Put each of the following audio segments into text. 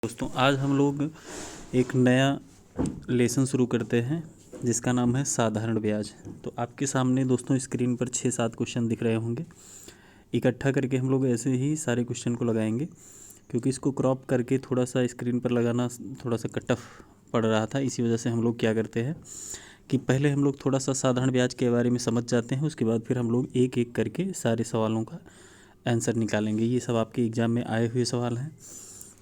दोस्तों आज हम लोग एक नया लेसन शुरू करते हैं जिसका नाम है साधारण ब्याज। तो आपके सामने दोस्तों स्क्रीन पर 6-7 क्वेश्चन दिख रहे होंगे। इकट्ठा करके हम लोग ऐसे ही सारे क्वेश्चन को लगाएंगे, क्योंकि इसको क्रॉप करके थोड़ा सा स्क्रीन पर लगाना थोड़ा सा कटअफ पड़ रहा था। इसी वजह से हम लोग क्या करते हैं कि पहले हम लोग थोड़ा सा साधारण ब्याज के बारे में समझ जाते हैं, उसके बाद फिर हम लोग एक एक करके सारे सवालों का आंसर निकालेंगे। ये सब आपके एग्ज़ाम में आए हुए सवाल हैं।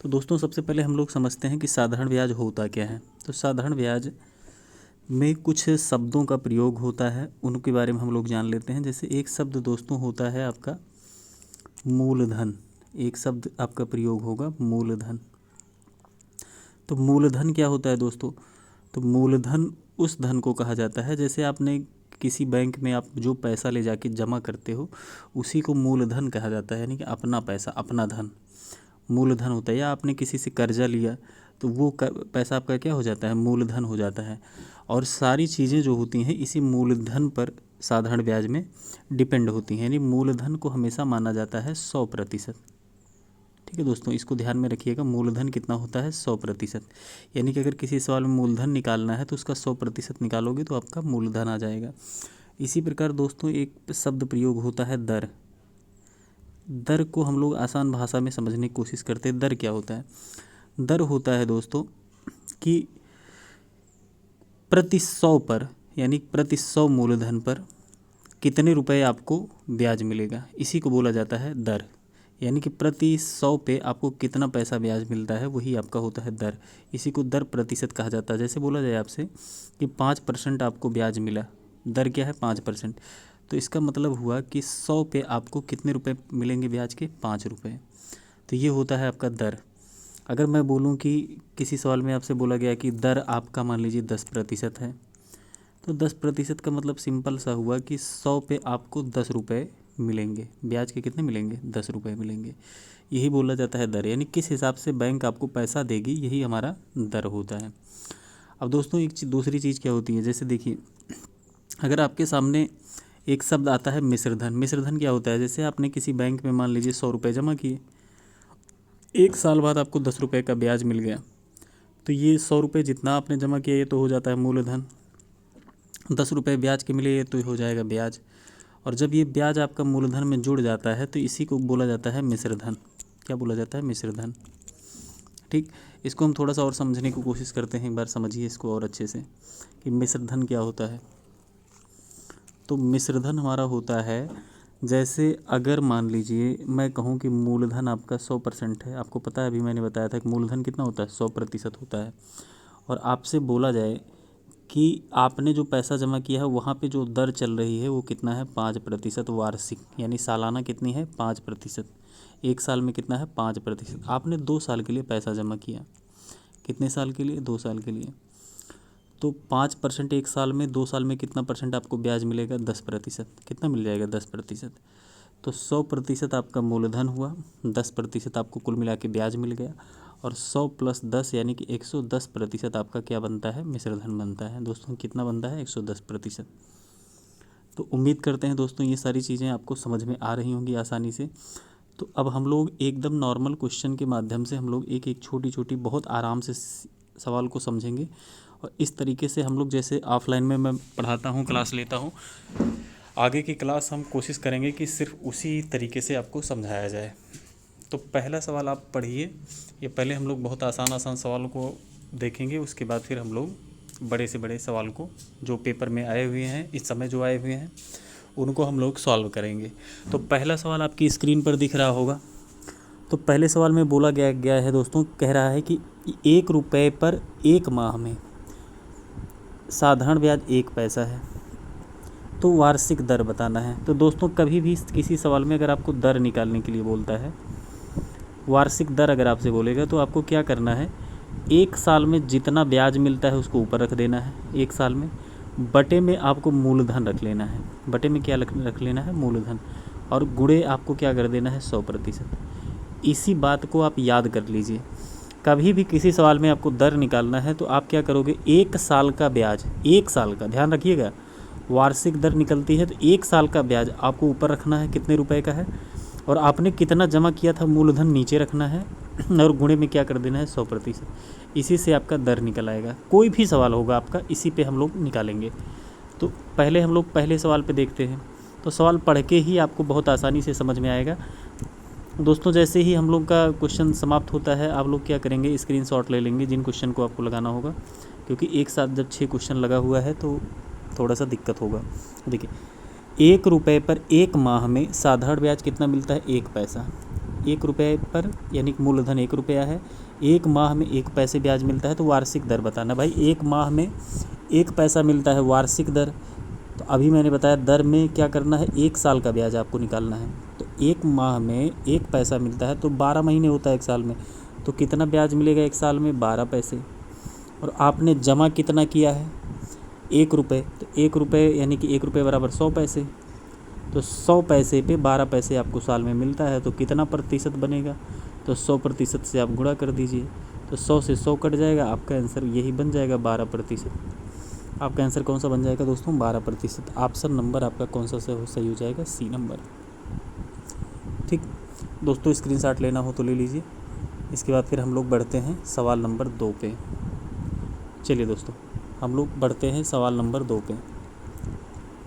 तो दोस्तों सबसे पहले हम लोग समझते हैं कि साधारण ब्याज होता क्या है। तो साधारण ब्याज में कुछ शब्दों का प्रयोग होता है, उनके बारे में हम लोग जान लेते हैं। जैसे एक शब्द दोस्तों होता है आपका मूलधन। एक शब्द आपका प्रयोग होगा मूलधन। तो मूलधन क्या होता है दोस्तों? तो मूलधन उस धन को कहा जाता है, जैसे आपने किसी बैंक में आप जो पैसा ले जाके जमा करते हो उसी को मूलधन कहा जाता है, यानी कि अपना पैसा, अपना धन मूलधन होता है। या आपने किसी से कर्जा लिया तो वो पैसा आपका क्या हो जाता है? मूलधन हो जाता है। और सारी चीज़ें जो होती हैं इसी मूलधन पर साधारण ब्याज में डिपेंड होती हैं, यानी मूलधन को हमेशा माना जाता है 100%। ठीक है दोस्तों, इसको ध्यान में रखिएगा। मूलधन कितना होता है? 100%। यानी कि अगर किसी सवाल में मूलधन निकालना है तो उसका 100% निकालोगे तो आपका मूलधन आ जाएगा। इसी प्रकार दोस्तों एक शब्द प्रयोग होता है दर। दर को हम लोग आसान भाषा में समझने की कोशिश करते हैं। दर क्या होता है? दर होता है दोस्तों कि प्रति 100 पर, यानी प्रति 100 मूलधन पर कितने रुपए आपको ब्याज मिलेगा, इसी को बोला जाता है दर। यानी कि प्रति 100 पे आपको कितना पैसा ब्याज मिलता है, वही आपका होता है दर। इसी को दर प्रतिशत कहा जाता है। जैसे बोला जाए आपसे कि 5% आपको ब्याज मिला, दर क्या है? 5%। तो इसका मतलब हुआ कि 100 पे आपको कितने रुपए मिलेंगे ब्याज के? 5 रुपये। तो ये होता है आपका दर। अगर मैं बोलूँ कि किसी सवाल में आपसे बोला गया कि दर आपका मान लीजिए 10% है, तो 10% का मतलब सिंपल सा हुआ कि 100 पे आपको 10 रुपये मिलेंगे। ब्याज के कितने मिलेंगे? 10 रुपये मिलेंगे। यही बोला जाता है दर, यानी किस हिसाब से बैंक आपको पैसा देगी, यही हमारा दर होता है। अब दोस्तों एक दूसरी चीज़ क्या होती है, जैसे देखिए अगर आपके सामने एक शब्द आता है मिश्रधन। मिश्रधन क्या होता है? जैसे आपने किसी बैंक में मान लीजिए 100 रुपये जमा किए, 1 साल बाद आपको 10 रुपये का ब्याज मिल गया, तो ये 100 रुपये जितना आपने जमा किया ये तो हो जाता है मूलधन। 10 रुपये ब्याज के मिले ये तो हो जाएगा ब्याज। और जब ये ब्याज आपका मूलधन में जुड़ जाता है तो इसी को बोला जाता है मिश्रधन। क्या बोला जाता है? मिश्रधन। ठीक, इसको हम थोड़ा सा और समझने की कोशिश करते हैं। एक बार समझिए इसको और अच्छे से कि मिश्रधन क्या होता है। तो मिश्रधन हमारा होता है, जैसे अगर मान लीजिए मैं कहूँ कि मूलधन आपका 100% है। आपको पता है, अभी मैंने बताया था कि मूलधन कितना होता है? 100% होता है। और आपसे बोला जाए कि आपने जो पैसा जमा किया है वहाँ पे जो दर चल रही है वो कितना है? 5% वार्षिक, यानी सालाना कितनी है? 5%। एक साल में कितना है? 5%। आपने 2 साल के लिए पैसा जमा किया। कितने साल के लिए? 2 साल के लिए। तो 5% एक साल में, 2 साल में कितना परसेंट आपको ब्याज मिलेगा? 10%। कितना मिल जाएगा? 10%। तो 100% आपका मूलधन हुआ, 10% आपको कुल मिला के ब्याज मिल गया, और 100 + 10 यानी कि 110% आपका क्या बनता है? मिश्रधन बनता है। दोस्तों कितना बनता है? 110%। तो उम्मीद करते हैं दोस्तों ये सारी चीज़ें आपको समझ में आ रही होंगी आसानी से। तो अब हम लोग एकदम नॉर्मल क्वेश्चन के माध्यम से हम लोग एक एक छोटी छोटी बहुत आराम से सवाल को समझेंगे। और इस तरीके से हम लोग, जैसे ऑफलाइन में मैं पढ़ाता हूँ, क्लास लेता हूँ, आगे की क्लास हम कोशिश करेंगे कि सिर्फ उसी तरीके से आपको समझाया जाए। तो पहला सवाल आप पढ़िए। ये पहले हम लोग बहुत आसान आसान सवालों को देखेंगे, उसके बाद फिर हम लोग बड़े से बड़े सवाल को जो पेपर में आए हुए हैं, इस समय जो आए हुए हैं, उनको हम लोग सॉल्व करेंगे। तो पहला सवाल आपकी स्क्रीन पर दिख रहा होगा। तो पहले सवाल में बोला गया है दोस्तों, कह रहा है कि 1 रुपये पर 1 माह में साधारण ब्याज 1 पैसा है, तो वार्षिक दर बताना है। तो दोस्तों कभी भी किसी सवाल में अगर आपको दर निकालने के लिए बोलता है, वार्षिक दर अगर आपसे बोलेगा, तो आपको क्या करना है? 1 साल में जितना ब्याज मिलता है उसको ऊपर रख देना है 1 साल में, बटे में आपको मूलधन रख लेना है। बटे में क्या रख लेना है? मूलधन। और गुणे आपको क्या कर देना है? 100%। इसी बात को आप याद कर लीजिए। कभी भी किसी सवाल में आपको दर निकालना है तो आप क्या करोगे? 1 साल का ब्याज, 1 साल का, ध्यान रखिएगा, वार्षिक दर निकलती है तो 1 साल का ब्याज आपको ऊपर रखना है, कितने रुपए का है, और आपने कितना जमा किया था मूलधन नीचे रखना है और गुणे में क्या कर देना है 100%। इसी से आपका दर निकल आएगा। कोई भी सवाल होगा आपका इसी पे हम लोग निकालेंगे। तो पहले हम लोग पहले सवाल पे देखते हैं। तो सवाल पढ़ के ही आपको बहुत आसानी से समझ में आएगा। दोस्तों जैसे ही हम लोग का क्वेश्चन समाप्त होता है आप लोग क्या करेंगे, स्क्रीनशॉट ले लेंगे जिन क्वेश्चन को आपको लगाना होगा, क्योंकि एक साथ जब 6 क्वेश्चन लगा हुआ है तो थोड़ा सा दिक्कत होगा। देखिए 1 रुपये पर 1 माह में साधारण ब्याज कितना मिलता है, 1 पैसा। 1 रुपये पर यानी मूलधन 1 रुपया है, 1 माह में 1 पैसे ब्याज मिलता है। तो वार्षिक दर बताना भाई। 1 माह में 1 पैसा मिलता है वार्षिक दर। तो अभी मैंने बताया दर में क्या करना है, 1 साल का ब्याज आपको निकालना है। तो 1 माह में 1 पैसा मिलता है तो 12 महीने होता है 1 साल में। तो कितना ब्याज मिलेगा 1 साल में, 12 पैसे। और आपने जमा कितना किया है, 1 रुपये। तो 1 रुपये यानी कि 1 रुपये बराबर 100 पैसे। तो 100 पैसे पे 12 पैसे आपको साल में मिलता है। तो कितना प्रतिशत बनेगा, तो 100% से आप गुणा कर दीजिए। तो 100 से 100 कट जाएगा, आपका आंसर यही बन जाएगा 12%। आपका आंसर कौन सा बन जाएगा दोस्तों, 12%। ऑप्शन नंबर आपका कौन सा सही हो जाएगा, सी नंबर। ठीक दोस्तों, स्क्रीनशॉट लेना हो तो ले लीजिए। इसके बाद फिर हम लोग बढ़ते हैं सवाल नंबर 2 पे। चलिए दोस्तों हम लोग बढ़ते हैं सवाल नंबर 2 पे।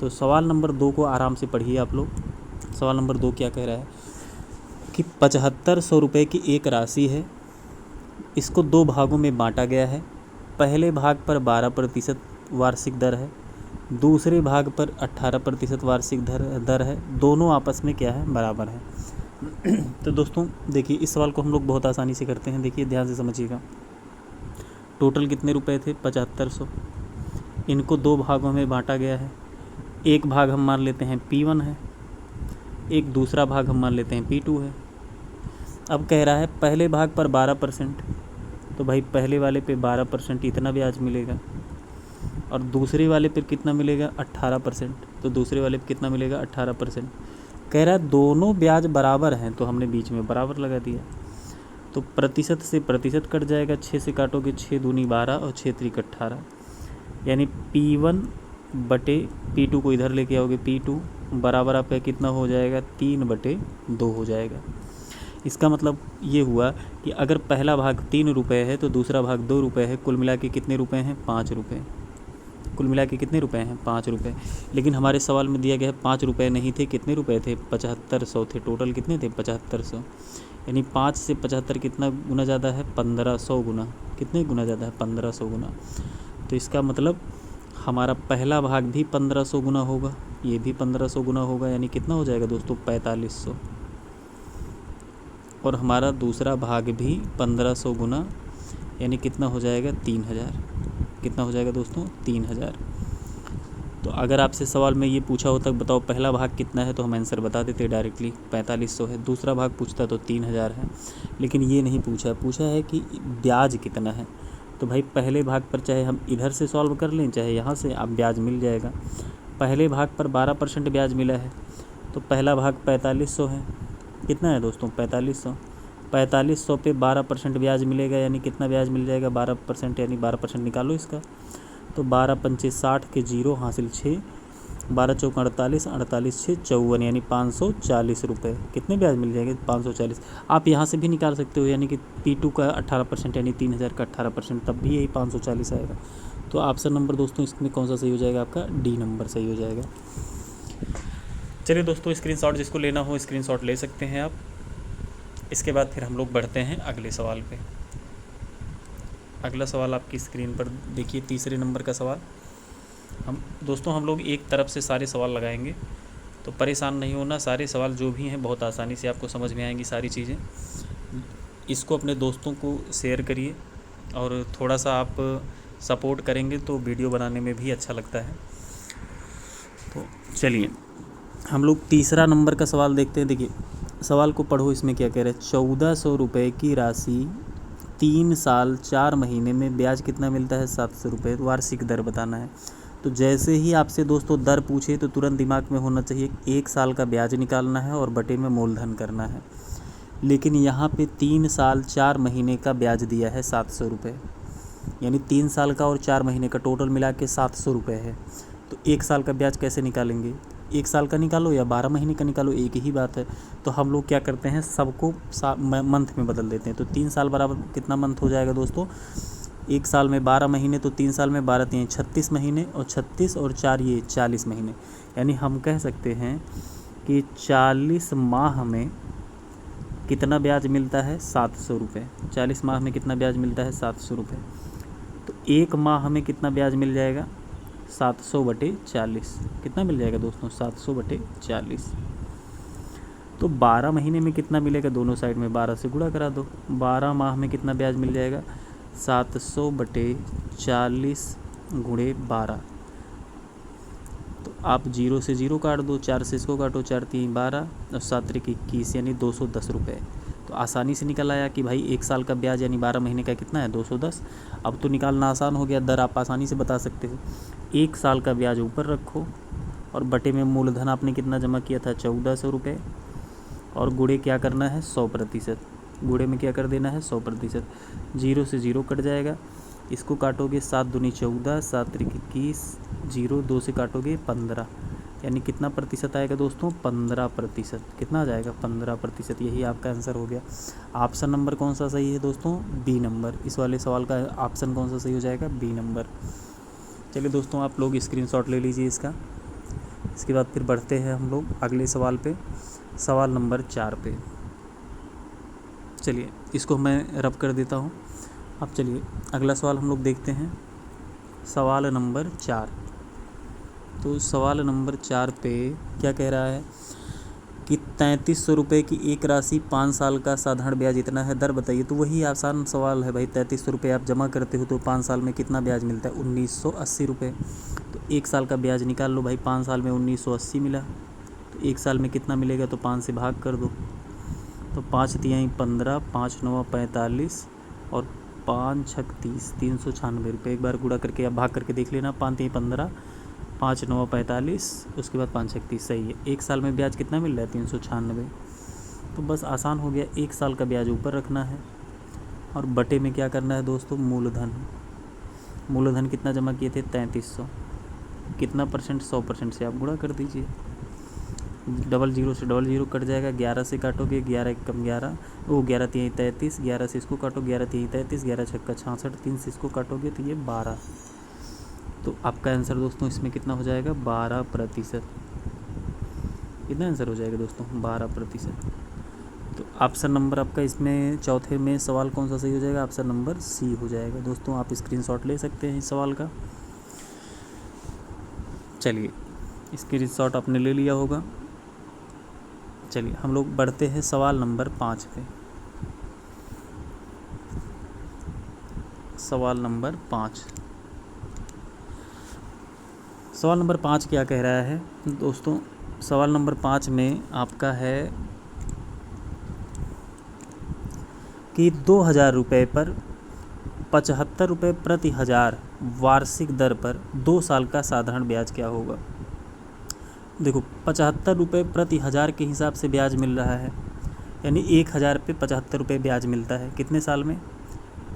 तो सवाल नंबर 2 को आराम से पढ़िए आप लोग। सवाल नंबर 2 क्या कह रहा है कि 7500 रुपये की एक राशि है, इसको 2 भागों में बांटा गया है। पहले भाग पर 12% वार्षिक दर है, दूसरे भाग पर 18% वार्षिक दर है। दोनों आपस में क्या है, बराबर है। तो दोस्तों देखिए इस सवाल को हम लोग बहुत आसानी से करते हैं। देखिए ध्यान से समझिएगा। टोटल कितने रुपए थे, 7500। इनको 2 भागों में बांटा गया है। एक भाग हम मान लेते हैं P1 है, एक दूसरा भाग हम मान लेते हैं P2 है। अब कह रहा है पहले भाग पर 12%। तो भाई पहले वाले पे 12% इतना ब्याज मिलेगा, और दूसरे वाले पे कितना मिलेगा, 18%। तो दूसरे वाले पे कितना मिलेगा, 18%। कह रहा है दोनों ब्याज बराबर हैं, तो हमने बीच में बराबर लगा दिया। तो प्रतिशत से प्रतिशत कट जाएगा, 6 से काटोगे 6 दूनी 12 और 6 त्रिक 18, यानी P1 बटे P2 को इधर लेके आओगे, P2 बराबर आपका कितना हो जाएगा, 3/2 हो जाएगा। इसका मतलब ये हुआ कि अगर पहला भाग 3 रुपये है तो दूसरा भाग 2 रुपये है। कुल मिला के कितने रुपए हैं, 5 रुपये। कुल मिला के कितने रुपए हैं, 5 रुपये। लेकिन हमारे सवाल में दिया गया है 5 रुपये नहीं थे, कितने रुपए थे, 7500 थे। टोटल कितने थे, 7500। यानी 5 से 75 कितना गुना ज़्यादा है, 1500 गुना। कितने गुना ज़्यादा है, 1500 गुना। तो इसका मतलब हमारा पहला भाग भी 1500 गुना होगा, ये भी 1500 गुना होगा। यानी कितना हो जाएगा दोस्तों, 4500। और हमारा दूसरा भाग भी 1500 गुना, यानी कितना हो जाएगा, 3000। कितना हो जाएगा दोस्तों, 3000। तो अगर आपसे सवाल में ये पूछा होता बताओ पहला भाग कितना है, तो हम आंसर बता देते डायरेक्टली, 4500 है। दूसरा भाग पूछता तो 3000 है। लेकिन ये नहीं पूछा है कि ब्याज कितना है। तो भाई पहले भाग पर चाहे हम इधर से सॉल्व कर लें, चाहे यहाँ से, आप ब्याज मिल जाएगा। पहले भाग पर 12% ब्याज मिला है, तो पहला भाग 4500 है। कितना है दोस्तों, 4500। 4500 पे 12% ब्याज मिलेगा, यानी कितना ब्याज मिल जाएगा, 12%। यानी 12% निकालो इसका। तो 12 पंचे 60 के 0 हासिल 6, 12 चौक 48, 48 6 54, यानी 540 रुपये। कितने ब्याज मिल जाएंगे, 540। आप यहाँ से भी निकाल सकते हो, यानी कि P2 का 18% यानी 3000 का 18%, तब भी यही 540 आएगा। तो ऑप्शन नंबर दोस्तों इसमें कौन सा सही हो जाएगा, आपका डी नंबर सही हो जाएगा। चलिए दोस्तों स्क्रीनशॉट जिसको लेना हो स्क्रीनशॉट ले सकते हैं आप। इसके बाद फिर हम लोग बढ़ते हैं अगले सवाल पे। अगला सवाल आपकी स्क्रीन पर देखिए, तीसरे नंबर का सवाल। हम लोग एक तरफ से सारे सवाल लगाएंगे, तो परेशान नहीं होना। सारे सवाल जो भी हैं बहुत आसानी से आपको समझ में आएंगी सारी चीज़ें। इसको अपने दोस्तों को शेयर करिए, और थोड़ा सा आप सपोर्ट करेंगे तो वीडियो बनाने में भी अच्छा लगता है। तो चलिए हम लोग तीसरा नंबर का सवाल देखते हैं। देखिए सवाल को पढ़ो, इसमें क्या कह रहे हैं। 1400 रुपये की राशि 3 साल 4 महीने में ब्याज कितना मिलता है, 700 रुपये। वार्षिक दर बताना है। तो जैसे ही आपसे दोस्तों दर पूछे तो तुरंत दिमाग में होना चाहिए 1 साल का ब्याज निकालना है और बटे में मूलधन करना है। लेकिन यहाँ पे 3 साल 4 महीने का ब्याज दिया है 700 रुपये, यानी 3 साल का और 4 महीने का टोटल मिला के 700 रुपये है। तो 1 साल का ब्याज कैसे निकालेंगे, 1 साल का निकालो या 12 महीने का निकालो, एक ही बात है। तो हम लोग क्या करते हैं, सबको मंथ में बदल देते हैं। तो 3 साल बराबर कितना मंथ हो जाएगा दोस्तों, 1 साल में 12 महीने, तो 3 साल में 12 3 36 महीने, और 36 और 4 ये 40 महीने। यानी हम कह सकते हैं कि 40 माह में कितना ब्याज मिलता है, 700 रुपये। 40 माह में कितना ब्याज मिलता है, 700 रुपये। तो 1 माह में कितना ब्याज मिल जाएगा, 700/40। कितना मिल जाएगा दोस्तों, 700/40। तो 12 महीने में कितना मिलेगा, दोनों साइड में 12 से गुणा करा दो। 12 माह में कितना ब्याज मिल जाएगा, 700/40 गुणे 12। तो आप 0 से 0 काट दो, 4 से इसको काटो, 4 3 12 और 7 3 21, यानी 210 रुपये। तो आसानी से निकल आया कि भाई 1 साल का ब्याज यानी 12 महीने का कितना है, 210। अब तो निकालना आसान हो गया, दर आप आसानी से बता सकते हो। 1 साल का ब्याज ऊपर रखो और बटे में मूलधन आपने कितना जमा किया था, 1400 रुपये, और गुणे क्या करना है, 100%। गुणे में क्या कर देना है, 100%। 0 से 0 कट जाएगा, इसको काटोगे 7 दूनी 14, 7 3 21, 0 2 से काटोगे 15, यानी कितना प्रतिशत आएगा दोस्तों, 15%। कितना आ जाएगा, 15%। यही आपका आंसर हो गया। ऑप्शन नंबर कौन सा सही है दोस्तों, बी नंबर। इस वाले सवाल का ऑप्शन कौन सा सही हो जाएगा, बी नंबर। चलिए दोस्तों, आप लोग स्क्रीनशॉट ले लीजिए इसका। इसके बाद फिर बढ़ते हैं हम लोग अगले सवाल पे, सवाल नंबर 4 पे। चलिए इसको मैं रब कर देता हूँ। अब चलिए अगला सवाल हम लोग देखते हैं, सवाल नंबर 4। तो सवाल नंबर 4 पे क्या कह रहा है कि 3300 रुपये की एक राशि 5 साल का साधारण ब्याज इतना है, दर बताइए। तो वही आसान सवाल है भाई, 3300 रुपये आप जमा करते हो तो 5 साल में कितना ब्याज मिलता है, 1980 रुपये। तो 1 साल का ब्याज निकाल लो भाई, 5 साल में 1980 मिला, तो 1 साल में कितना मिलेगा, तो 5 से भाग कर दो। तो 5 तिहाई 15, 5 9 45 और 5 6 30, 396 रुपये। एक बार गुणा करके आप भाग करके देख लेना, 5 3 15, 5 9 45, उसके बाद 5 6 30, सही है। 1 साल में ब्याज कितना मिल रहा है, 396। तो बस आसान हो गया, 1 साल का ब्याज ऊपर रखना है और बटे में क्या करना है दोस्तों, मूलधन। मूलधन कितना जमा किए थे, 3300। कितना परसेंट, 100% से आप गुणा कर दीजिए। 00 से 00 कट जाएगा, 11 से काटोगे, 11 1 कम 11, वो 11 3 33, 11 से इसको काटो, 11 3 33, 11 6 66, 3 से इसको काटोगे तो ये 12। तो आपका आंसर दोस्तों इसमें कितना हो जाएगा, 12%। कितना आंसर हो जाएगा दोस्तों, 12%। तो ऑप्शन नंबर आपका इसमें चौथे में सवाल कौन सा सही हो जाएगा, ऑप्शन नंबर सी हो जाएगा। दोस्तों आप स्क्रीनशॉट ले सकते हैं इस सवाल का। चलिए स्क्रीनशॉट आपने ले लिया होगा। चलिए हम लोग बढ़ते हैं सवाल नंबर 5 पे। सवाल नंबर 5, सवाल नंबर 5 क्या कह रहा है दोस्तों, सवाल नंबर 5 में आपका है कि 2000 रुपये पर 75 रुपये प्रति हज़ार वार्षिक दर पर 2 साल का साधारण ब्याज क्या होगा। देखो 75 रुपये प्रति हज़ार के हिसाब से ब्याज मिल रहा है, यानी 1000 पे 75 रुपये ब्याज मिलता है। कितने साल में,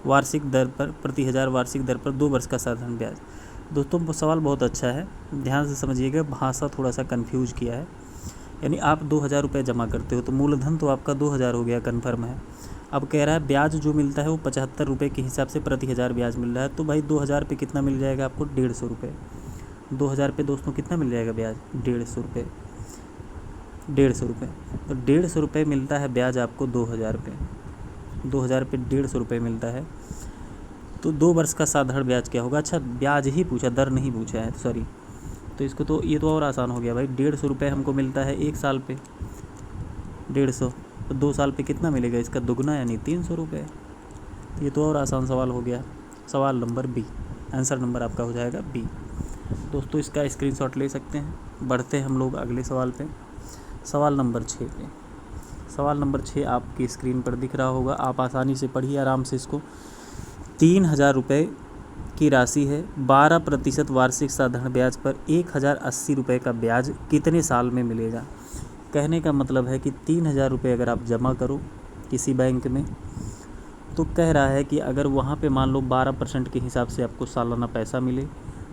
वार्षिक दर पर, प्रति हज़ार वार्षिक दर पर 2 वर्ष का साधारण ब्याज। दोस्तों सवाल बहुत अच्छा है, ध्यान से समझिएगा, भाषा थोड़ा सा कंफ्यूज किया है। यानी आप 2000 रुपये जमा करते हो तो मूलधन तो आपका 2000 हो गया, कन्फर्म है। अब कह रहा है ब्याज जो मिलता है वो 75 रुपये के हिसाब से प्रति हज़ार ब्याज मिल रहा है। तो भाई 2000 पे कितना मिल जाएगा आपको, 150 रुपये। 2000 पे दोस्तों कितना मिल जाएगा ब्याज, 150 रुपये। 150 रुपये, तो 150 रुपये मिलता है ब्याज आपको 2000 पे। 2000 पे 150 रुपये मिलता है, तो 2 वर्ष का साधारण ब्याज क्या होगा। अच्छा ब्याज ही पूछा, दर नहीं पूछा है, सॉरी। तो इसको तो ये तो और आसान हो गया भाई, 150 रुपये हमको मिलता है 1 साल पे, 150, तो 2 साल पे कितना मिलेगा, इसका दुगना यानी 300 रुपये। ये तो और आसान सवाल हो गया। सवाल नंबर बी, आंसर नंबर आपका हो जाएगा बी। दोस्तों इसका स्क्रीनशॉट ले सकते हैं। बढ़ते हैं हम लोग अगले सवाल पे, सवाल नंबर 6 पे। सवाल नंबर 6 आपकी स्क्रीन पर दिख रहा होगा, आप आसानी से पढ़िए आराम से इसको। 3000 रुपये की राशि है, 12% वार्षिक साधारण ब्याज पर 1080 रुपये का ब्याज कितने साल में मिलेगा। कहने का मतलब है कि 3000 रुपये अगर आप जमा करो किसी बैंक में, तो कह रहा है कि अगर वहाँ पे मान लो 12% के हिसाब से आपको सालाना पैसा मिले,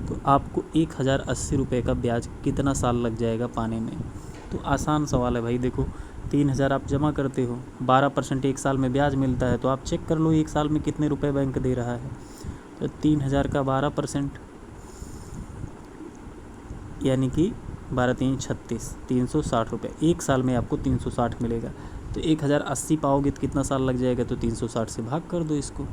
तो आपको 1080 रुपये का ब्याज कितना साल लग जाएगा पाने में। तो आसान सवाल है भाई। देखो 3000 आप जमा करते हो, 12% एक साल में ब्याज मिलता है, तो आप चेक कर लो एक साल में कितने रुपए बैंक दे रहा है। तो 3000 का 12% यानी कि 12×3=36, 360 रुपये एक साल में आपको 360 मिलेगा। तो 1080 पाओगे तो कितना साल लग जाएगा, तो 360 से भाग कर दो इसको,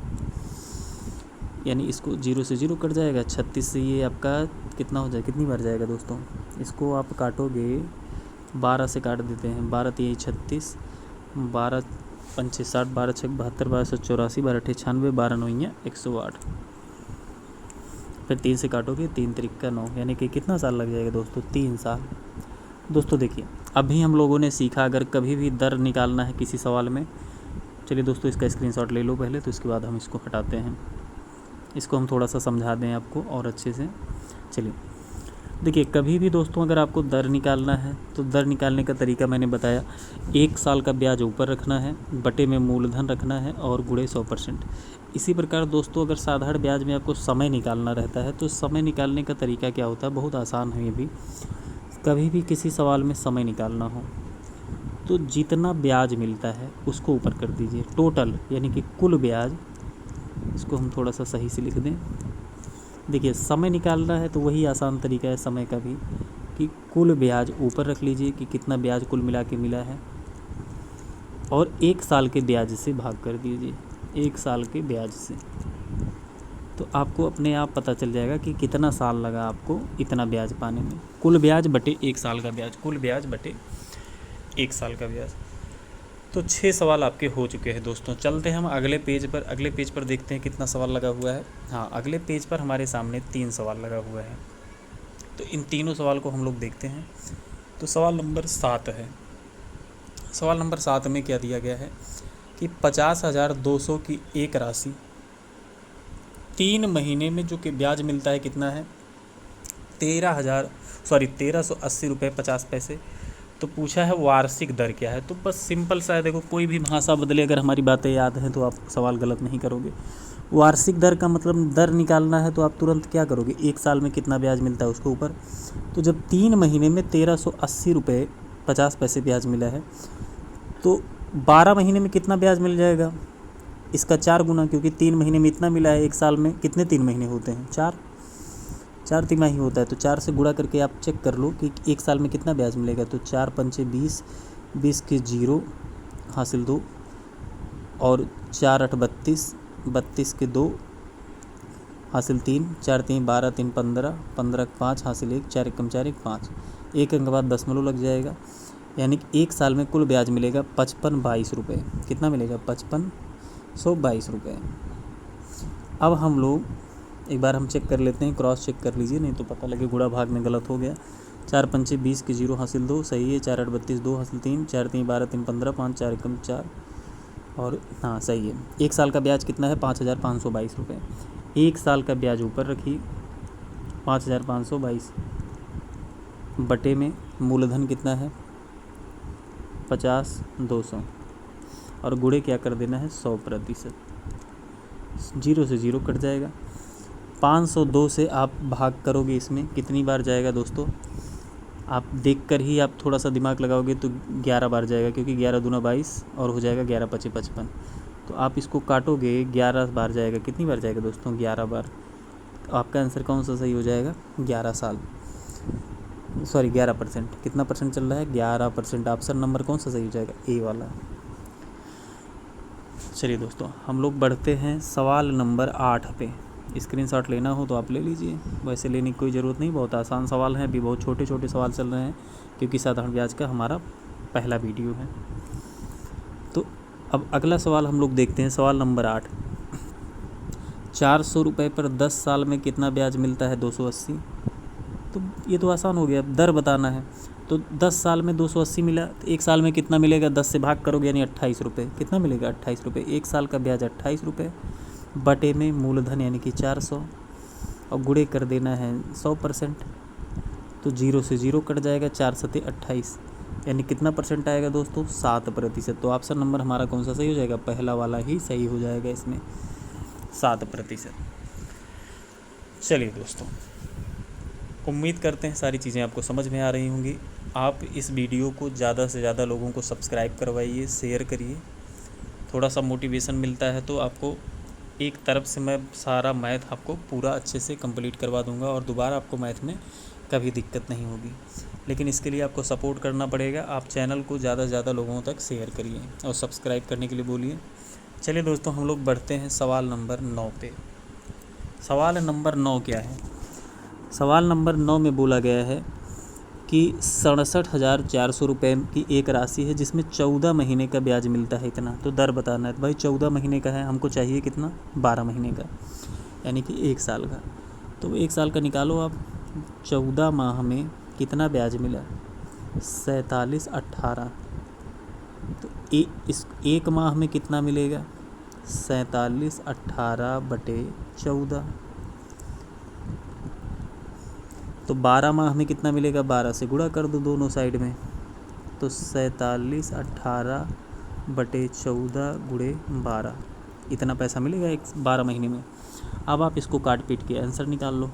यानी इसको 0 से 0 कट जाएगा। 36 से ये आपका कितना हो जाएगा, कितनी बार जाएगा दोस्तों, इसको आप काटोगे 12 से काट देते हैं, 12×3=36, 12×5=60, 12×6=72, 12×7=84, 12×8=96, 12×9=108। फिर 3 से काटोगे, 3×3=9, यानी कि कितना साल लग जाएगा दोस्तों, 3 साल। दोस्तों देखिए अभी हम लोगों ने सीखा, अगर कभी भी दर निकालना है किसी सवाल में, चलिए दोस्तों इसका स्क्रीनशॉट ले लो पहले, तो इसके बाद हम इसको हटाते हैं, इसको हम थोड़ा सा समझा दें आपको और अच्छे से। चलिए देखिए, कभी भी दोस्तों अगर आपको दर निकालना है तो दर निकालने का तरीका मैंने बताया, 1 साल का ब्याज ऊपर रखना है, बटे में मूलधन रखना है और गुणे 100%। इसी प्रकार दोस्तों अगर साधारण ब्याज में आपको समय निकालना रहता है, तो समय निकालने का तरीका क्या होता है, बहुत आसान है ये भी। कभी भी किसी सवाल में समय निकालना हो तो जितना ब्याज मिलता है उसको ऊपर कर दीजिए, टोटल यानी कि कुल ब्याज। इसको हम थोड़ा सा सही से लिख दें। देखिए समय निकालना है तो वही आसान तरीका है समय का भी, कि कुल ब्याज ऊपर रख लीजिए कि कितना ब्याज कुल मिला के मिला है, और 1 साल के ब्याज से भाग कर दीजिए, 1 साल के ब्याज से। तो आपको अपने आप पता चल जाएगा कि कितना साल लगा आपको इतना ब्याज पाने में। कुल ब्याज बटे 1 साल का ब्याज, कुल ब्याज बटे 1 साल का ब्याज। तो 6 सवाल आपके हो चुके हैं दोस्तों। चलते हैं हम अगले पेज पर, अगले पेज पर देखते हैं कितना सवाल लगा हुआ है। हाँ, अगले पेज पर हमारे सामने 3 सवाल लगा हुआ है, तो इन तीनों सवाल को हम लोग देखते हैं। तो सवाल नंबर 7 है। सवाल नंबर 7 में क्या दिया गया है कि 50,200 की एक राशि 3 महीने में जो कि ब्याज मिलता है कितना है, 1380 रुपये 50 पैसे। तो पूछा है वार्षिक दर क्या है। तो बस सिंपल सा है, देखो कोई भी भाषा बदले, अगर हमारी बातें याद हैं तो आप सवाल गलत नहीं करोगे। वार्षिक दर का मतलब दर निकालना है तो आप तुरंत क्या करोगे, 1 साल में कितना ब्याज मिलता है उसको ऊपर। तो जब 3 महीने में 1380 रुपये 50 पैसे ब्याज मिला है, तो 12 महीने में कितना ब्याज मिल जाएगा, इसका 4 गुना, क्योंकि 3 महीने में इतना मिला है, 1 साल में कितने 3 महीने होते हैं, 4 तिमाही होता है। तो 4 से गुणा करके आप चेक कर लो कि 1 साल में कितना ब्याज मिलेगा। तो 4×5=20, 20 के 0 हासिल 2, और 4×8=32, 32 के 2 हासिल 3, 4×3=12, 3×15, 15×5 हासिल 1, 4×1=4, 1×5, 1 अंक बाद दशमलव लग जाएगा, यानी कि 1 साल में कुल ब्याज मिलेगा 5522 रुपये। कितना मिलेगा, 5522 रुपये। अब हम लोग एक बार हम चेक कर लेते हैं, क्रॉस चेक कर लीजिए, नहीं तो पता लगे गुणा भाग में गलत हो गया। 4×5=20 के 0 हासिल 2, सही है। 4×8=32, 2 हासिल 3, 4×3=12, 3×15, 5, 4×1=4, और हाँ सही है। 1 साल का ब्याज कितना है, 5522 रुपये। 1 साल का ब्याज ऊपर रखिए 5522, बटे में मूलधन कितना है 50,200, और गुणे क्या कर देना है 100%, 0 से 0 कट जाएगा। 502 से आप भाग करोगे, इसमें कितनी बार जाएगा दोस्तों, आप देखकर ही आप थोड़ा सा दिमाग लगाओगे तो 11 बार जाएगा, क्योंकि 11 दूना 22 और हो जाएगा 11×5 55। तो आप इसको काटोगे 11 बार जाएगा, कितनी बार जाएगा दोस्तों, 11 बार। तो आपका आंसर कौन सा सही हो जाएगा, 11 साल, सॉरी 11%। कितना परसेंट चल रहा है, 11%। ऑप्शन नंबर कौन सा सही हो जाएगा, ए वाला। चलिए दोस्तों हम लोग बढ़ते हैं सवाल नंबर 8 पे। स्क्रीनशॉट लेना हो तो आप ले लीजिए, वैसे लेने की कोई ज़रूरत नहीं, बहुत आसान सवाल हैं, अभी बहुत छोटे छोटे सवाल चल रहे हैं, क्योंकि साधारण ब्याज का हमारा पहला वीडियो है। तो अब अगला सवाल हम लोग देखते हैं, सवाल नंबर 8। 400 रुपये पर 10 साल में कितना ब्याज मिलता है, 280। तो ये तो आसान हो गया, दर बताना है। तो 10 साल में 280 मिला, तो 1 साल में कितना मिलेगा, 10 से भाग करोगे यानी 28 रुपये। कितना मिलेगा, 28 रुपये। 1 साल का ब्याज 28 रुपये, बटे में मूलधन यानी कि 400, और गुणे कर देना है 100%। तो 0 से 0 कट जाएगा, 4×7=28, यानी कितना परसेंट आएगा दोस्तों, 7%। तो ऑप्शन नंबर हमारा कौन सा सही हो जाएगा, पहला वाला ही सही हो जाएगा इसमें, 7%। चलिए दोस्तों उम्मीद करते हैं सारी चीज़ें आपको समझ में आ रही होंगी। आप इस वीडियो को ज़्यादा से ज़्यादा लोगों को सब्सक्राइब करवाइए, शेयर करिए, थोड़ा सा मोटिवेशन मिलता है तो आपको एक तरफ से मैं सारा मैथ आपको पूरा अच्छे से कंप्लीट करवा दूंगा और दोबारा आपको मैथ में कभी दिक्कत नहीं होगी। लेकिन इसके लिए आपको सपोर्ट करना पड़ेगा। आप चैनल को ज़्यादा से ज़्यादा लोगों तक शेयर करिए और सब्सक्राइब करने के लिए बोलिए। चलिए दोस्तों, हम लोग बढ़ते हैं सवाल नंबर 9 पे। सवाल नंबर 9 क्या है? सवाल नंबर 9 में बोला गया है कि 67,400 रुपये की एक राशि है जिसमें 14 महीने का ब्याज मिलता है इतना। तो दर बताना है। तो भाई 14 महीने का है, हमको चाहिए कितना? 12 महीने का, यानी कि 1 साल का। तो 1 साल का निकालो आप। 14 माह में कितना ब्याज मिला? 47 18। तो इस 1 माह में कितना मिलेगा? 47 18/14। तो 12 माह में कितना मिलेगा? 12 से गुणा कर दो दोनों साइड में। तो 47 18/14 गुणे 12, इतना पैसा मिलेगा 12 महीने में। अब आप इसको काट पीट के आंसर निकाल लो।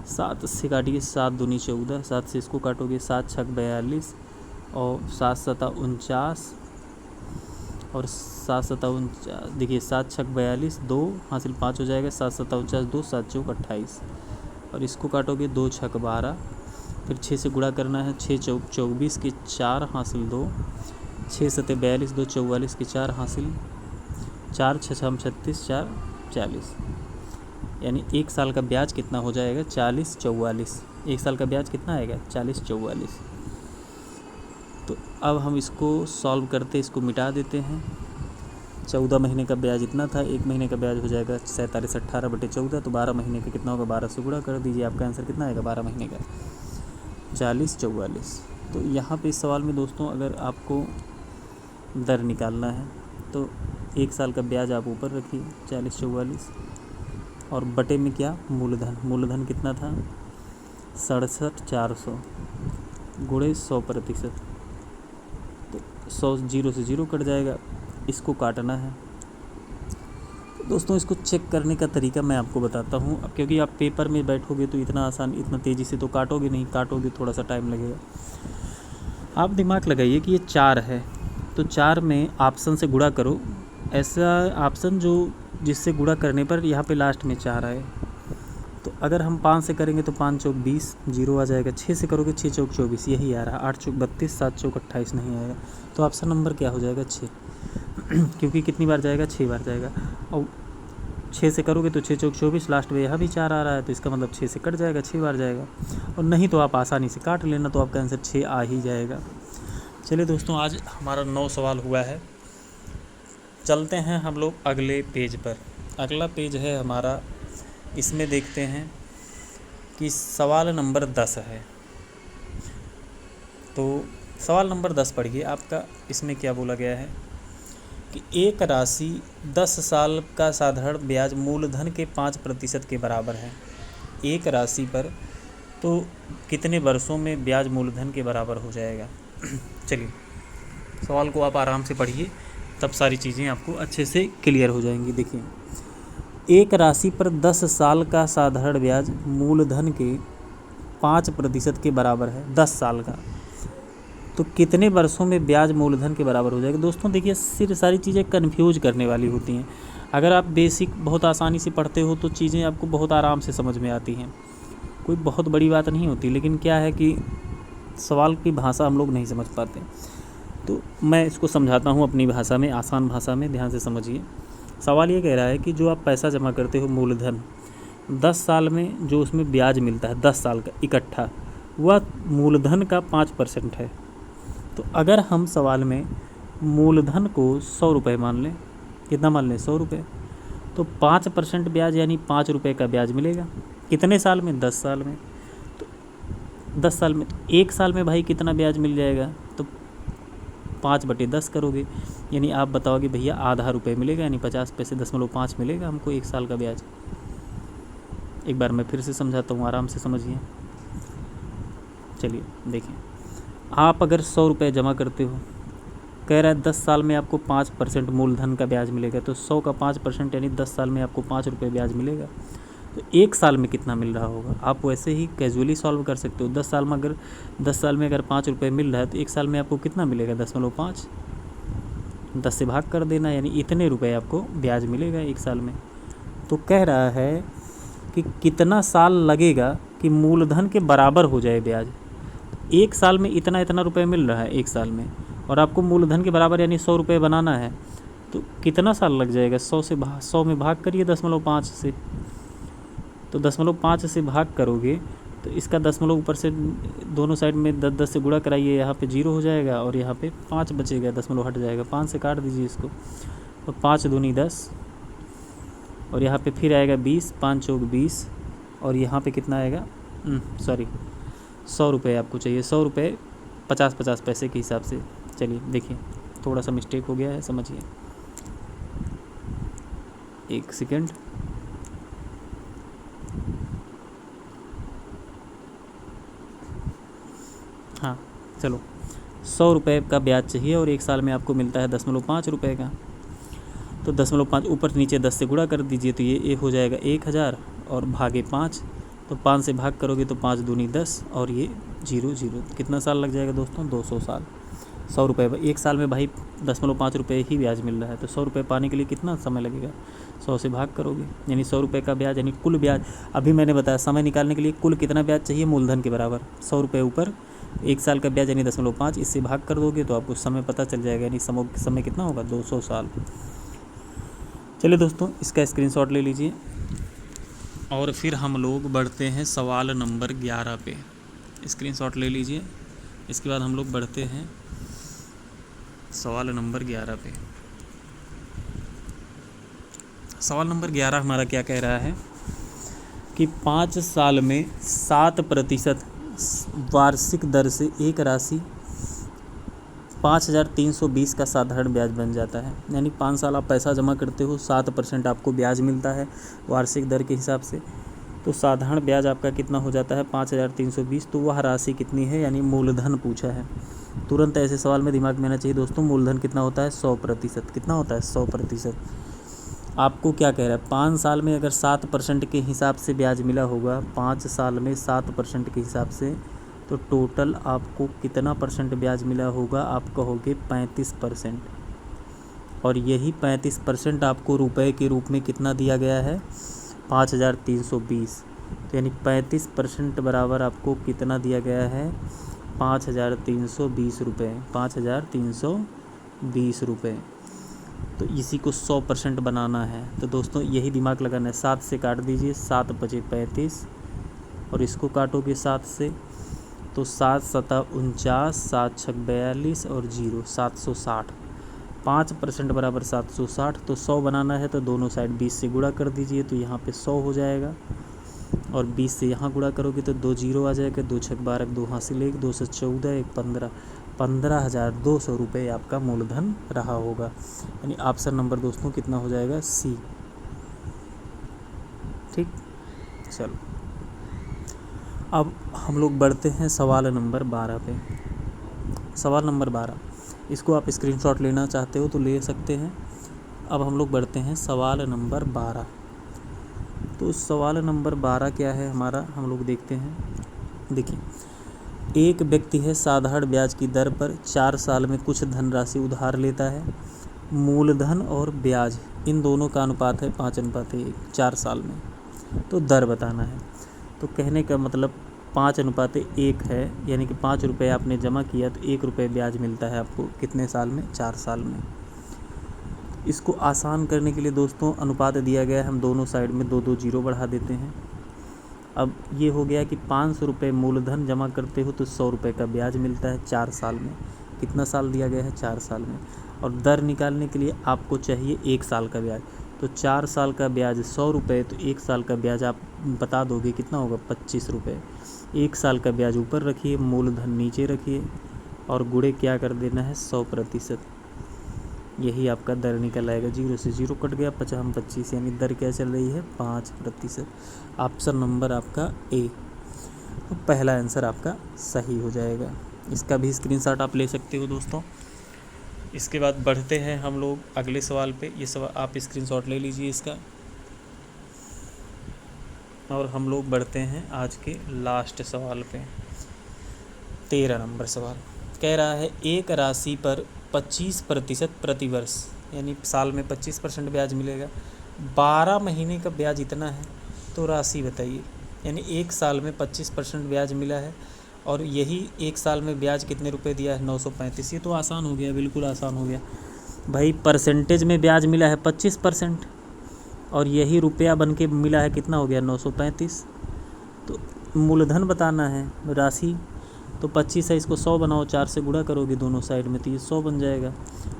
7 से काटिए, 7 दूनी 14, 7 से इसको काटोगे 7 छक 42 और 7 सता 49 और 7 सता 49। देखिए 7 छक 42, 2 हासिल 5 हो जाएगा, 7 सता 49, 2 7 चौक 28 और इसको काटोगे 2 छक 12, फिर 6 से गुणा करना है, 6 चौक 24 के 4 हासिल 2, 6 सते 42, 2 44 के 4 हासिल 4 छम 36, 4 40। यानी 1 साल का ब्याज कितना हो जाएगा? 40 44। 1 साल का ब्याज कितना आएगा? 40 44। तो अब हम इसको सॉल्व करते, इसको मिटा देते हैं। 14 महीने का ब्याज इतना था, 1 महीने का ब्याज हो जाएगा 47 18/14। तो 12 महीने का कितना होगा? 12 से गुणा कर दीजिए, आपका आंसर कितना आएगा 12 महीने का? 40 44। तो यहाँ पे इस सवाल में दोस्तों अगर आपको दर निकालना है तो 1 साल का ब्याज आप ऊपर रखिए 40 44 और बटे में क्या? मूलधन। मूलधन कितना था? 67,400 गुणे 100%। तो 100 जीरो से जीरो कट जाएगा, इसको काटना है। तो दोस्तों इसको चेक करने का तरीका मैं आपको बताता हूँ। अब क्योंकि आप पेपर में बैठोगे तो इतना आसान, इतना तेज़ी से तो काटोगे नहीं, काटोगे थोड़ा सा टाइम लगेगा। आप दिमाग लगाइए कि ये 4 है, तो 4 में ऑप्शन से गुणा करो। ऐसा ऑप्शन जो जिससे गुणा करने पर यहाँ पे लास्ट में 4 आए। तो अगर हम 5 से करेंगे तो 5 चौक 20, जीरो आ जाएगा। 6 से करोगे 6 चौक 24, यही आ रहा। 8 चौक 32, 7 चौक 28 नहीं आएगा। तो ऑप्शन नंबर क्या हो जाएगा? 6। क्योंकि कितनी बार जाएगा? 6 बार जाएगा। और 6 से करोगे तो 6 चौक 24, लास्ट में यहाँ भी 4 आ रहा है, तो इसका मतलब 6 से कट जाएगा, 6 बार जाएगा। और नहीं तो आप आसानी से काट लेना, तो आपका आंसर 6 आ ही जाएगा। चलिए दोस्तों, आज हमारा 9 सवाल हुआ है। चलते हैं हम लोग अगले पेज पर। अगला पेज है हमारा, इसमें देखते हैं कि सवाल नंबर 10 है। तो सवाल नंबर 10 पढ़िए आपका। इसमें क्या बोला गया है कि एक राशि 10 साल का साधारण ब्याज मूलधन के 5% के बराबर है। एक राशि पर तो कितने वर्षों में ब्याज मूलधन के बराबर हो जाएगा? चलिए सवाल को आप आराम से पढ़िए, तब सारी चीज़ें आपको अच्छे से क्लियर हो जाएंगी। देखिए, एक राशि पर 10 साल का साधारण ब्याज मूलधन के 5% के बराबर है। 10 साल का, तो कितने वर्षों में ब्याज मूलधन के बराबर हो जाएगा? दोस्तों देखिए, सिर्फ सारी चीज़ें कन्फ्यूज करने वाली होती हैं। अगर आप बेसिक बहुत आसानी से पढ़ते हो तो चीज़ें आपको बहुत आराम से समझ में आती हैं, कोई बहुत बड़ी बात नहीं होती। लेकिन क्या है कि सवाल की भाषा हम लोग नहीं समझ पाते, तो मैं इसको समझाता हूँ अपनी भाषा में, आसान भाषा में। ध्यान से समझिए। सवाल ये कह रहा है कि जो आप पैसा जमा करते हो मूलधन, 10 साल में जो उसमें ब्याज मिलता है 10 साल का इकट्ठा, वह मूलधन का 5% है। तो अगर हम सवाल में मूलधन को 100 रुपये मान लें, कितना मान लें? 100 रुपये, तो 5% ब्याज यानी 5 रुपये का ब्याज मिलेगा। कितने साल में? 10 साल में। तो 10 साल में, तो 1 साल में भाई कितना ब्याज मिल जाएगा? तो 5/10 करोगे, यानी आप बताओगे भैया आधा रुपये मिलेगा, यानी 50 पैसे 0.5 मिलेगा हमको 1 साल का ब्याज। एक बार मैं फिर से समझाता हूँ, आराम से समझिए। चलिए देखिए, आप अगर 100 रुपये जमा करते हो, कह रहा है 10 साल में आपको 5% मूलधन का ब्याज मिलेगा, तो 100 का 5% यानी 10 साल में आपको 5 रुपये ब्याज मिलेगा। तो एक साल में कितना मिल रहा होगा आप वैसे ही कैजुअली सॉल्व कर सकते हो। 10 साल में अगर 5 रुपये मिल रहा है तो एक साल में आपको कितना मिलेगा 10.5, 10 से भाग कर देना, यानी इतने रुपए आपको ब्याज मिलेगा एक साल में। तो कह रहा है कि कितना साल लगेगा कि मूलधन के बराबर हो जाए ब्याज। एक साल में इतना इतना रुपए मिल रहा है एक साल में, और आपको मूलधन के बराबर यानी 100 रुपये बनाना है, तो कितना साल लग जाएगा। 100 में भाग करिए 0.5 से, तो 0.5 से भाग करोगे तो इसका 0 ऊपर से दोनों साइड में 10 से गुणा कराइए, यहाँ पे 0 हो जाएगा और यहाँ पे 5 बचेगा, 0 हट जाएगा, 5 से काट दीजिए इसको, और 5 दूनी 10, और यहाँ पे फिर आएगा 20, 5 चौक 20, और यहाँ पे कितना आएगा 100 रुपये आपको चाहिए। 100 रुपये 50 पैसे के हिसाब से। चलिए देखिए थोड़ा सा मिस्टेक हो गया है, समझिए, एक सेकेंड। हाँ चलो, 100 रुपये का ब्याज चाहिए और एक साल में आपको मिलता है 0.5 रुपये का। तो 0.5 ऊपर नीचे 10 से गुणा कर दीजिए, तो ये हो जाएगा 1000 और भागे 5, तो 5 से भाग करोगे तो 5 दूनी 10 और ये 0 कितना साल लग जाएगा दोस्तों 200 साल। 100 रुपये एक साल में भाई 10.5 रुपये ही ब्याज मिल रहा है, तो 100 रुपये पाने के लिए कितना समय लगेगा, 100 से भाग करोगे, यानी 100 रुपये का ब्याज, यानी कुल ब्याज। अभी मैंने बताया समय निकालने के लिए कुल कितना ब्याज चाहिए मूलधन के बराबर, 100 रुपये ऊपर एक साल का ब्याज यानी 0.5, इससे भाग कर दोगे तो आपको समय पता चल जाएगा, यानी समय कितना होगा 200 साल। चलिए दोस्तों इसका स्क्रीनशॉट ले लीजिए और फिर हम लोग बढ़ते हैं सवाल नंबर 11 पे। स्क्रीनशॉट ले लीजिए, इसके बाद हम लोग बढ़ते हैं सवाल नंबर 11 पे। सवाल नंबर 11 हमारा क्या कह रहा है कि 5 साल में 7% वार्षिक दर से एक राशि 5320 का साधारण ब्याज बन जाता है। यानी 5 साल आप पैसा जमा करते हो, 7% आपको ब्याज मिलता है वार्षिक दर के हिसाब से, तो साधारण ब्याज आपका कितना हो जाता है 5320। तो वह राशि कितनी है, यानी मूलधन पूछा है। तुरंत ऐसे सवाल में दिमाग में आना चाहिए दोस्तों, मूलधन कितना होता है 100%। कितना होता है 100%। आपको क्या कह रहा है 5 साल में अगर 7% के हिसाब से ब्याज मिला होगा, 5 साल में 7% के हिसाब से, तो टोटल आपको कितना परसेंट ब्याज मिला होगा, आप कहोगे 35%। और यही 35% आपको रुपए के रूप में कितना दिया गया है 5320। तो यानी 35% बराबर आपको कितना दिया गया है 5320 रुपये, 5320 रुपये। तो इसी को 100% बनाना है। तो दोस्तों यही दिमाग लगाना है, 7 से काट दीजिए, 7 बचे 35, और इसको काटोगे 7 से तो 7 7 49, 7 6 42 और 0 760। 5% बराबर 760। तो 100 बनाना है तो दोनों साइड 20 से गुणा कर दीजिए, तो यहाँ पे 100 हो जाएगा, और 20 से यहाँ गुणा करोगे तो 2 0 आ जाएगा, 2 6 12, 2 हासिल 1, 2 से 14, 1 15, 15,200 रुपये आपका मूलधन रहा होगा। यानी ऑप्शन नंबर दोस्तों कितना हो जाएगा सी। ठीक, चलो अब हम लोग बढ़ते हैं सवाल नंबर 12 पे। सवाल नंबर 12, इसको आप स्क्रीनशॉट लेना चाहते हो तो ले सकते हैं। अब हम लोग बढ़ते हैं सवाल नंबर 12। तो सवाल नंबर 12 क्या है हमारा, हम लोग देखते हैं। देखिए, एक व्यक्ति है साधारण ब्याज की दर पर 4 साल में कुछ धनराशि उधार लेता है। मूलधन और ब्याज इन दोनों का अनुपात है 5:1 4 साल में। तो दर बताना है। तो कहने का मतलब 5:1 है, यानी कि 5 रुपये आपने जमा किया तो 1 रुपये ब्याज मिलता है आपको कितने साल में 4 साल में। इसको आसान करने के लिए दोस्तों अनुपात दिया गया है, हम दोनों साइड में 2 2 0 बढ़ा देते हैं। अब ये हो गया कि 500 रुपये मूलधन जमा करते हो तो 100 रुपये का ब्याज मिलता है 4 साल में। कितना साल दिया गया है 4 साल में। और दर निकालने के लिए आपको चाहिए 1 साल का ब्याज। तो 4 साल का ब्याज 100 रुपये, तो 1 साल का ब्याज आप बता दोगे कितना होगा 25 रुपये। 1 साल का ब्याज ऊपर रखिए, मूलधन नीचे रखिए, और गुणे क्या कर देना है 100%। यही आपका दर निकल आएगा। 0 से 0 कट गया, 50 25, यानी दर क्या चल रही है 5%। ऑप्शन नंबर आपका ए, तो पहला आंसर आपका सही हो जाएगा। इसका भी स्क्रीनशॉट आप ले सकते हो दोस्तों। इसके बाद बढ़ते हैं हम लोग अगले सवाल पे। ये सवाल आप स्क्रीनशॉट ले लीजिए इसका। और हम लोग बढ़ते हैं आज के लास्ट सवाल पे। 13 नंबर सवाल कह रहा है एक राशि पर 25% प्रतिवर्ष, यानी साल में 25% ब्याज मिलेगा। 12 महीने का ब्याज इतना है, तो राशि बताइए। यानी एक साल में 25% ब्याज मिला है और यही एक साल में ब्याज कितने रुपए दिया है? 935। ये तो आसान हो गया, बिल्कुल आसान हो गया भाई। परसेंटेज में ब्याज मिला है 25% और यही रुपया बन के मिला है, कितना हो गया? 935। तो मूलधन बताना है, राशि तो 25 है, इसको 100 बनाओ, 4 से गुणा करोगे दोनों साइड में तो ये 100 बन जाएगा।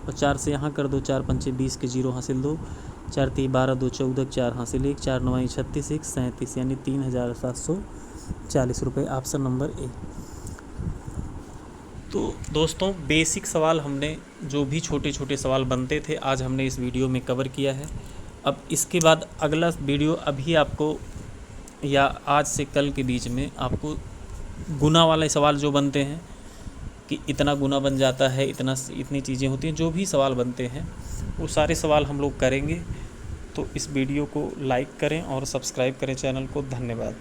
और 4 से यहाँ कर दो, 4 पंचे 20 के 0 हासिल 2, 4 3 12 2 14 4 हासिल 1, 4 9 36 1 37, यानी 3740 रुपये। Option number A. तो दोस्तों बेसिक सवाल हमने जो भी छोटे छोटे सवाल बनते थे आज हमने इस वीडियो में कवर किया है। अब इसके बाद अगला वीडियो अभी आपको या आज से कल के बीच में आपको गुना वाले सवाल जो बनते हैं कि इतना गुना बन जाता है, इतनी चीज़ें होती हैं, जो भी सवाल बनते हैं वो सारे सवाल हम लोग करेंगे। तो इस वीडियो को लाइक करें और सब्सक्राइब करें चैनल को। धन्यवाद।